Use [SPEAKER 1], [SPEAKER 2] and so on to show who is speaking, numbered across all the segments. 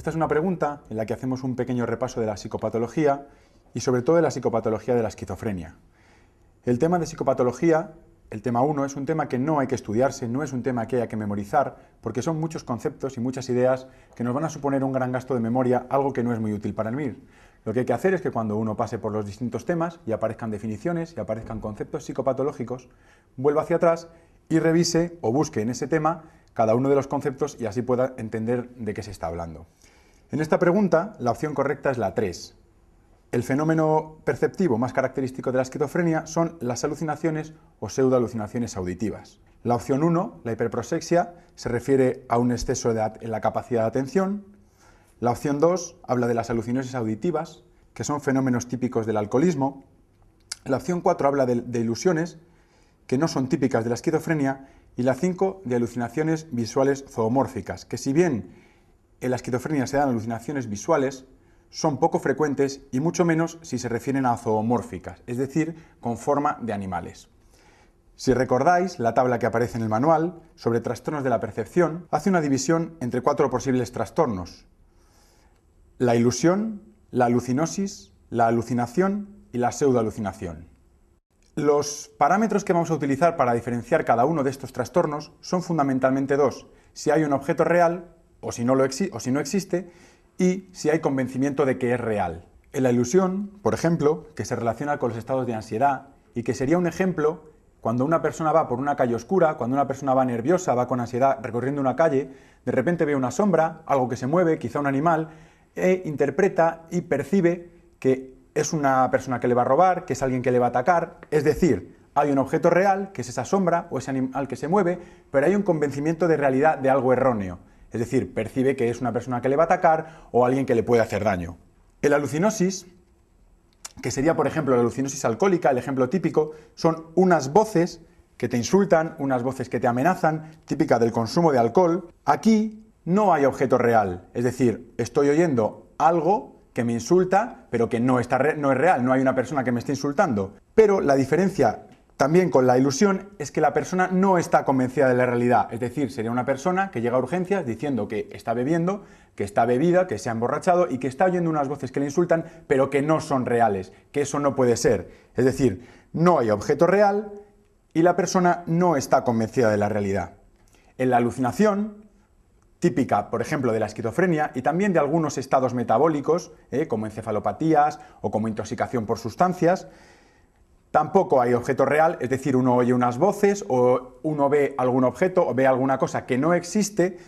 [SPEAKER 1] Esta es una pregunta en la que hacemos un pequeño repaso de la psicopatología y sobre todo de la psicopatología de la esquizofrenia. El tema de psicopatología, el tema 1, es un tema que no hay que estudiarse, no es un tema que haya que memorizar, porque son muchos conceptos y muchas ideas que nos van a suponer un gran gasto de memoria, algo que no es muy útil para el MIR. Lo que hay que hacer es que cuando uno pase por los distintos temas y aparezcan definiciones y aparezcan conceptos psicopatológicos, vuelva hacia atrás y revise o busque en ese tema cada uno de los conceptos y así pueda entender de qué se está hablando. En esta pregunta, la opción correcta es la 3. El fenómeno perceptivo más característico de la esquizofrenia son las alucinaciones o pseudoalucinaciones auditivas. La opción 1, la hiperprosexia, se refiere a un exceso en la capacidad de atención. La opción 2 habla de las alucinaciones auditivas, que son fenómenos típicos del alcoholismo. La opción 4 habla de ilusiones, que no son típicas de la esquizofrenia. Y la 5 de alucinaciones visuales zoomórficas, que si bien en la esquizofrenia se dan alucinaciones visuales, son poco frecuentes y mucho menos si se refieren a zoomórficas, es decir, con forma de animales. Si recordáis, la tabla que aparece en el manual sobre trastornos de la percepción hace una división entre 4 posibles trastornos: la ilusión, la alucinosis, la alucinación y la pseudoalucinación. Los parámetros que vamos a utilizar para diferenciar cada uno de estos trastornos son fundamentalmente dos: si hay un objeto real o si no existe, y si hay convencimiento de que es real. En la ilusión, por ejemplo, que se relaciona con los estados de ansiedad y que sería un ejemplo cuando una persona va por una calle oscura, cuando una persona va nerviosa, va con ansiedad recorriendo una calle, de repente ve una sombra, algo que se mueve, quizá un animal, e interpreta y percibe que es una persona que le va a robar, que es alguien que le va a atacar. Es decir, hay un objeto real, que es esa sombra o ese animal que se mueve, pero hay un convencimiento de realidad de algo erróneo. Es decir, percibe que es una persona que le va a atacar o alguien que le puede hacer daño. En la alucinosis, que sería por ejemplo la alucinosis alcohólica, el ejemplo típico, son unas voces que te insultan, unas voces que te amenazan, típica del consumo de alcohol. Aquí no hay objeto real, es decir, estoy oyendo algo que me insulta, pero que no es real, no hay una persona que me esté insultando. Pero la diferencia también con la ilusión es que la persona no está convencida de la realidad, es decir, sería una persona que llega a urgencias diciendo que está bebiendo, que está bebida, que se ha emborrachado y que está oyendo unas voces que le insultan, pero que no son reales, que eso no puede ser. Es decir, no hay objeto real y la persona no está convencida de la realidad. En la alucinación, típica, por ejemplo, de la esquizofrenia y también de algunos estados metabólicos, como encefalopatías o como intoxicación por sustancias, tampoco hay objeto real, es decir, uno oye unas voces o uno ve algún objeto o ve alguna cosa que no existe,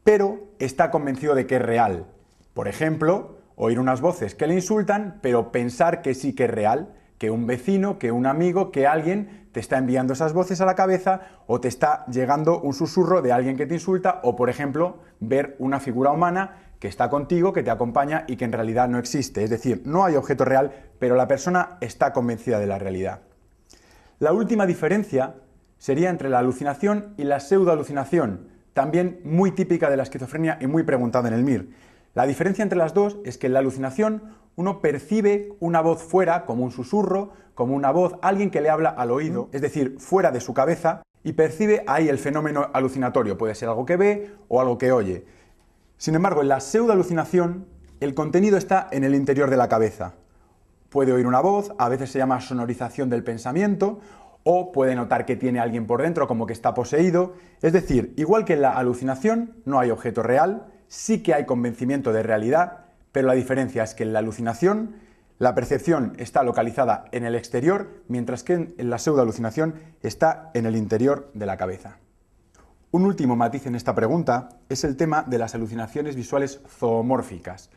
[SPEAKER 1] pero está convencido de que es real. Por ejemplo, oír unas voces que le insultan, pero pensar que sí que es real, que un vecino, que un amigo, que alguien te está enviando esas voces a la cabeza o te está llegando un susurro de alguien que te insulta o, por ejemplo, ver una figura humana que está contigo, que te acompaña y que en realidad no existe. Es decir, no hay objeto real, pero la persona está convencida de la realidad. La última diferencia sería entre la alucinación y la pseudoalucinación, también muy típica de la esquizofrenia y muy preguntada en el MIR. La diferencia entre las dos es que en la alucinación uno percibe una voz fuera, como un susurro, como una voz, alguien que le habla al oído, es decir, fuera de su cabeza, y percibe ahí el fenómeno alucinatorio. Puede ser algo que ve o algo que oye. Sin embargo, en la pseudoalucinación, el contenido está en el interior de la cabeza. Puede oír una voz, a veces se llama sonorización del pensamiento, o puede notar que tiene alguien por dentro, como que está poseído. Es decir, igual que en la alucinación, no hay objeto real, sí que hay convencimiento de realidad, pero la diferencia es que en la alucinación la percepción está localizada en el exterior, mientras que en la pseudoalucinación está en el interior de la cabeza. Un último matiz en esta pregunta es el tema de las alucinaciones visuales zoomórficas.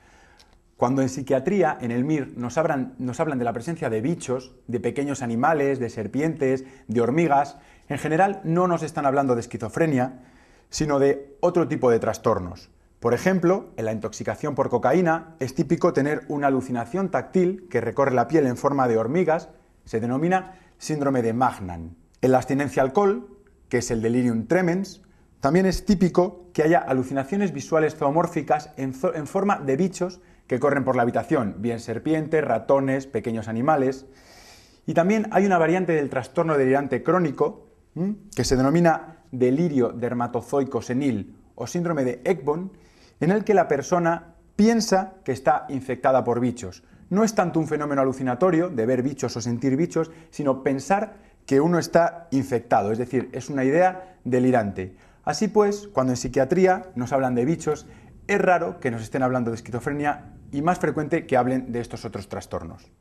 [SPEAKER 1] Cuando en psiquiatría, en el MIR, nos hablan de la presencia de bichos, de pequeños animales, de serpientes, de hormigas, en general no nos están hablando de esquizofrenia, sino de otro tipo de trastornos. Por ejemplo, en la intoxicación por cocaína es típico tener una alucinación táctil que recorre la piel en forma de hormigas, se denomina síndrome de Magnan. En la abstinencia al alcohol, que es el delirium tremens, también es típico que haya alucinaciones visuales zoomórficas en forma de bichos que corren por la habitación, bien serpientes, ratones, pequeños animales. Y también hay una variante del trastorno delirante crónico que se denomina delirio dermatozoico senil o síndrome de Ekbom, en el que la persona piensa que está infectada por bichos. No es tanto un fenómeno alucinatorio de ver bichos o sentir bichos, sino pensar que uno está infectado, es decir, es una idea delirante. Así pues, cuando en psiquiatría nos hablan de bichos, es raro que nos estén hablando de esquizofrenia y más frecuente que hablen de estos otros trastornos.